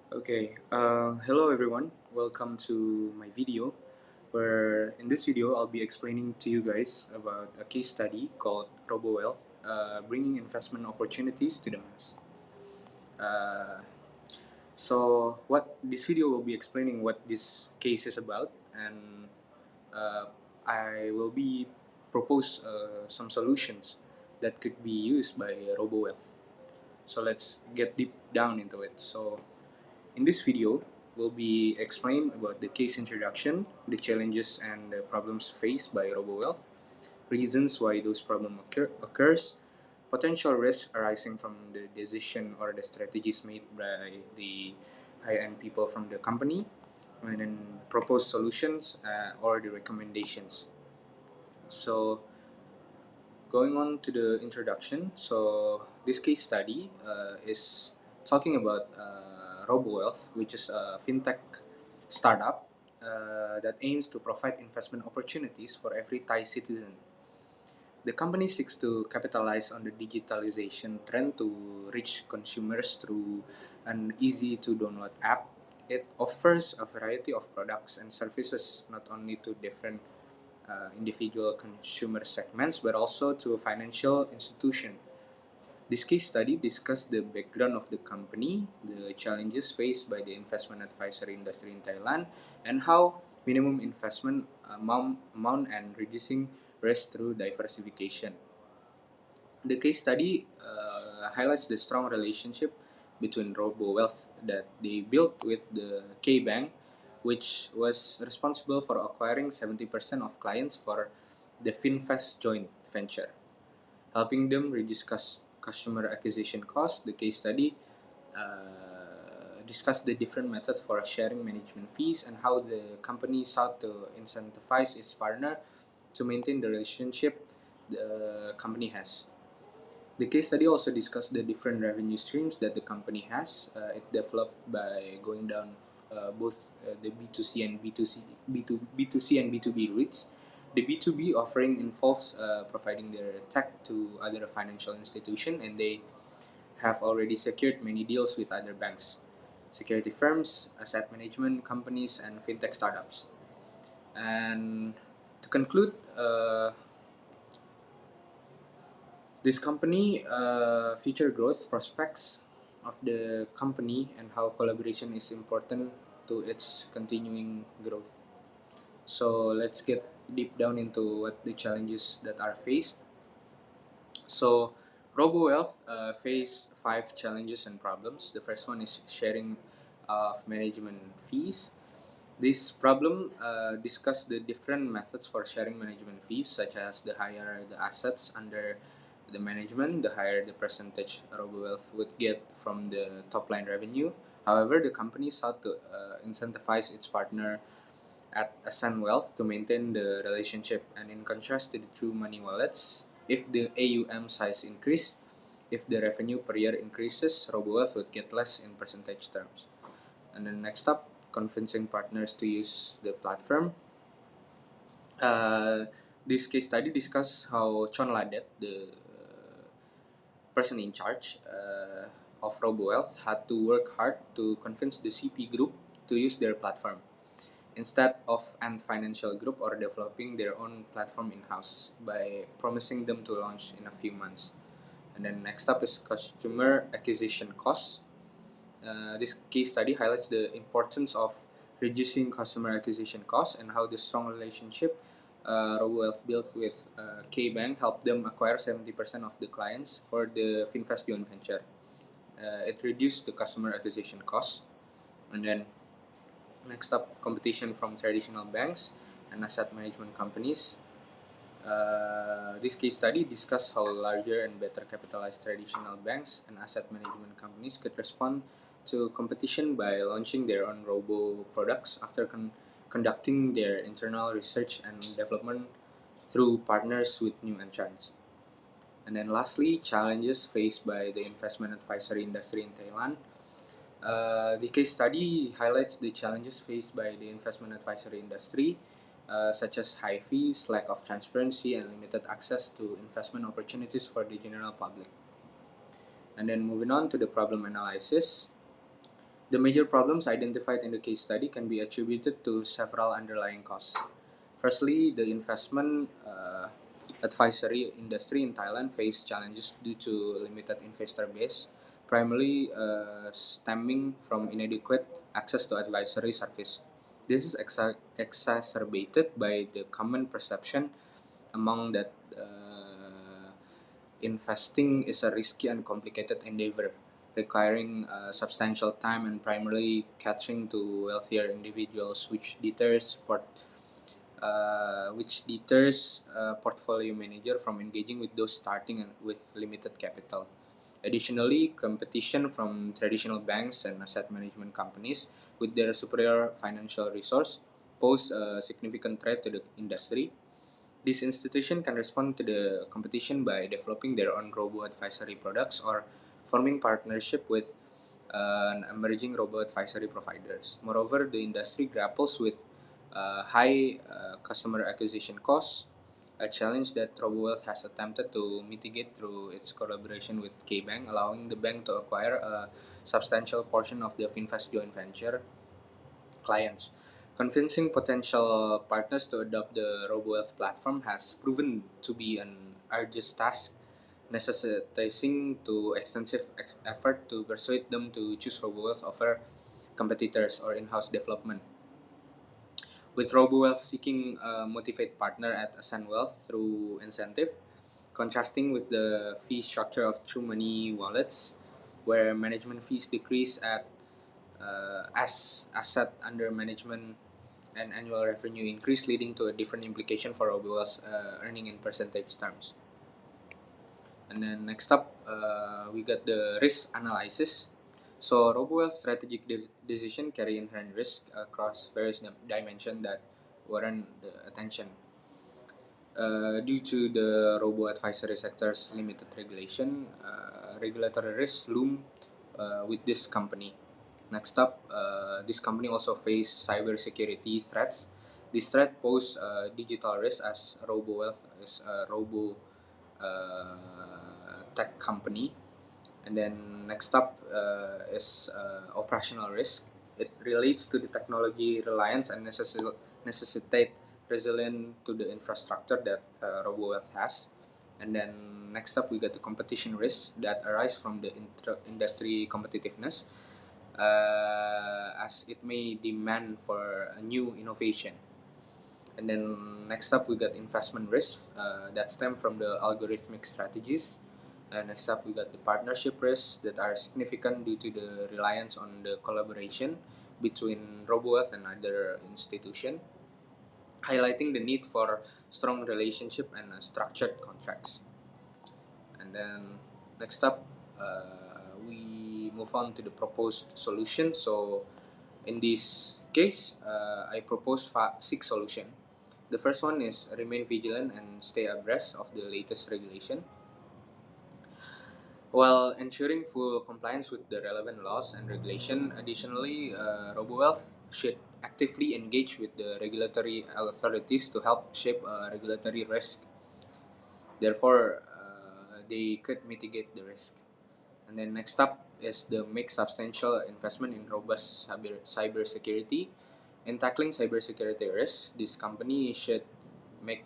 Hello everyone. Welcome to my video. Where in this video, I'll be explaining to you guys about a case study called Robowealth, bringing investment opportunities to the mass. Uh, what this video will be explaining what this case is about, and uh, I will be propose some solutions that could be used by Robowealth. So let's get deep down into it. In this video, we'll be explain about the case introduction, the challenges and the problems faced by Robowealth, reasons why those problems occurs, potential risks arising from the decision or the strategies made by the high-end people from the company, and then proposed solutions or the recommendations. So going on to the introduction, this case study is talking about Robowealth, which is a fintech startup that aims to provide investment opportunities for every Thai citizen. The company seeks to capitalize on the digitalization trend to reach consumers through an easy to download app. It offers a variety of products and services not only to different individual consumer segments but also to financial institution. This case study discussed the background of the company, the challenges faced by the investment advisory industry in Thailand, and how minimum investment amount and reducing risk through diversification. The case study highlights the strong relationship between Robowealth that they built with the K Bank, which was responsible for acquiring 70% of clients for the FinFest joint venture, helping them reduce customer acquisition costs. The case study discussed the different methods for sharing management fees and how the company sought to incentivize its partner to maintain the relationship the company has. The case study also discussed the different revenue streams that the company has. It developed by going down both the B2C and B2C, B2C and B2B routes. The B2B offering involves providing their tech to other financial institutions, and they have already secured many deals with other banks, security firms, asset management companies, and fintech startups. And to conclude, this company future growth prospects of the company and how collaboration is important to its continuing growth. So let's get deep down into what the challenges that are faced. So Robowealth face five challenges and problems. The first one is sharing of management fees. This problem discuss the different methods for sharing management fees, such as the higher the assets under the management, the higher the percentage Robowealth would get from the top line revenue. However, the company sought to incentivize its partner at Ascend Wealth to maintain the relationship, and in contrast to the True Money wallets, if the AUM size increase, if the revenue per year increases, Robowealth would get less in percentage terms. And then next up, convincing partners to use the platform. Uh, this case study discuss how Chon Ladet, the person in charge of Robowealth, had to work hard to convince the CP group to use their platform instead of Ant Financial Group or developing their own platform in-house by promising them to launch in a few months. And then next up is customer acquisition costs. This case study highlights the importance of reducing customer acquisition costs and how the strong relationship Robowealth built with K Bank helped them acquire 70% of the clients for the FinFest joint venture. It reduced the customer acquisition costs. And then next up, competition from traditional banks and asset management companies. This case study discussed how larger and better capitalized traditional banks and asset management companies could respond to competition by launching their own robo products after conducting their internal research and development through partners with new entrants. And then lastly, challenges faced by the investment advisory industry in Thailand. The case study highlights the challenges faced by the investment advisory industry, such as high fees, lack of transparency, and limited access to investment opportunities for the general public. And then moving on to the problem analysis. The major problems identified in the case study can be attributed to several underlying causes. Firstly, the investment advisory industry in Thailand faced challenges due to limited investor base, primarily stemming from inadequate access to advisory service. This is exacerbated by the common perception among that investing is a risky and complicated endeavor, requiring substantial time and primarily catering to wealthier individuals, which deters a portfolio manager from engaging with those starting with limited capital. Additionally, competition from traditional banks and asset management companies with their superior financial resource pose a significant threat to the industry. This institution can respond to the competition by developing their own robo-advisory products or forming partnership with emerging robo-advisory providers. Moreover, the industry grapples with high customer acquisition costs, a challenge that Robowealth has attempted to mitigate through its collaboration with K-Bank, allowing the bank to acquire a substantial portion of the FinFast joint venture clients. Convincing potential partners to adopt the Robowealth platform has proven to be an arduous task, necessitating to extensive effort to persuade them to choose Robowealth over competitors or in-house development. With Robowealth seeking a motivate partner at Ascend Wealth through incentive, contrasting with the fee structure of True Money wallets, where management fees decrease as asset under management and annual revenue increase, leading to a different implication for Robowealth's earning in percentage terms. And then next up, we got the risk analysis. So Robowealth's strategic decision carry inherent risk across various dimensions that warrant the attention. Due to the robo-advisory sector's limited regulation, regulatory risks loom with this company. Next up, this company also face cybersecurity threats. This threat pose digital risk as Robowealth is a robo tech company. And then next up is operational risk. It relates to the technology reliance and necessitate resilient to the infrastructure that Robowealth has. And then next up, we got the competition risks that arise from the industry competitiveness, as it may demand for a new innovation. And then next up, we got investment risks that stem from the algorithmic strategies. And next up, we got the partnership risks that are significant due to the reliance on the collaboration between Robowealth and other institution, highlighting the need for strong relationship and structured contracts. And then next up, we move on to the proposed solution. So in this case, I propose six solutions. The first one is remain vigilant and stay abreast of the latest regulation, while ensuring full compliance with the relevant laws and regulation. Additionally, Robowealth should actively engage with the regulatory authorities to help shape regulatory risk. Therefore, they could mitigate the risk. And then next up is the make substantial investment in robust cybersecurity. In tackling cybersecurity risks, this company should make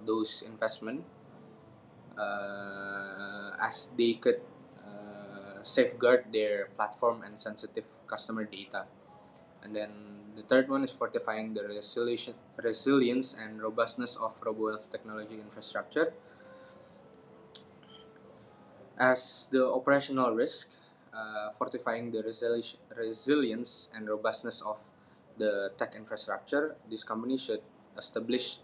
those investment as they could safeguard their platform and sensitive customer data. And then the third one is fortifying the resilience and robustness of Robowealth's technology infrastructure. As the operational risk, fortifying the resilience and robustness of the tech infrastructure, this company should establish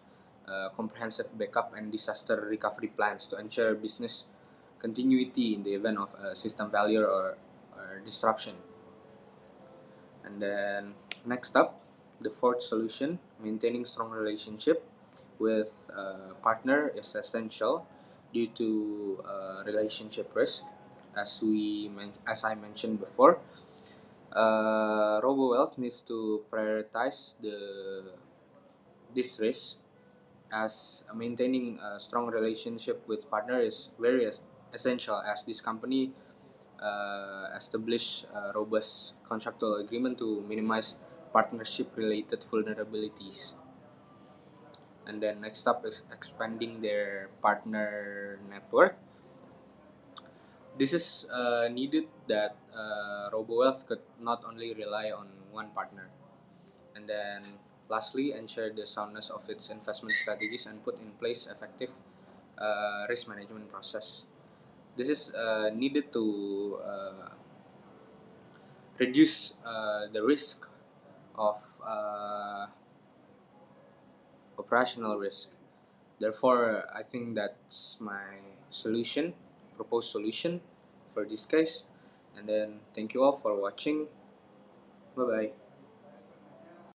comprehensive backup and disaster recovery plans to ensure business continuity in the event of a system failure or disruption. And then next up, the fourth solution, maintaining strong relationship with a partner is essential due to relationship risk. As I mentioned before, Robowealth needs to prioritize this risk, as maintaining a strong relationship with partner is very essential, as this company establish a robust contractual agreement to minimize partnership-related vulnerabilities. And then next up is expanding their partner network. This is needed that Robowealth could not only rely on one partner. And then lastly, ensure the soundness of its investment strategies and put in place effective risk management process. This is needed to reduce the risk of operational risk. Therefore, I think that's my solution, proposed solution for this case. And then thank you all for watching. Bye bye.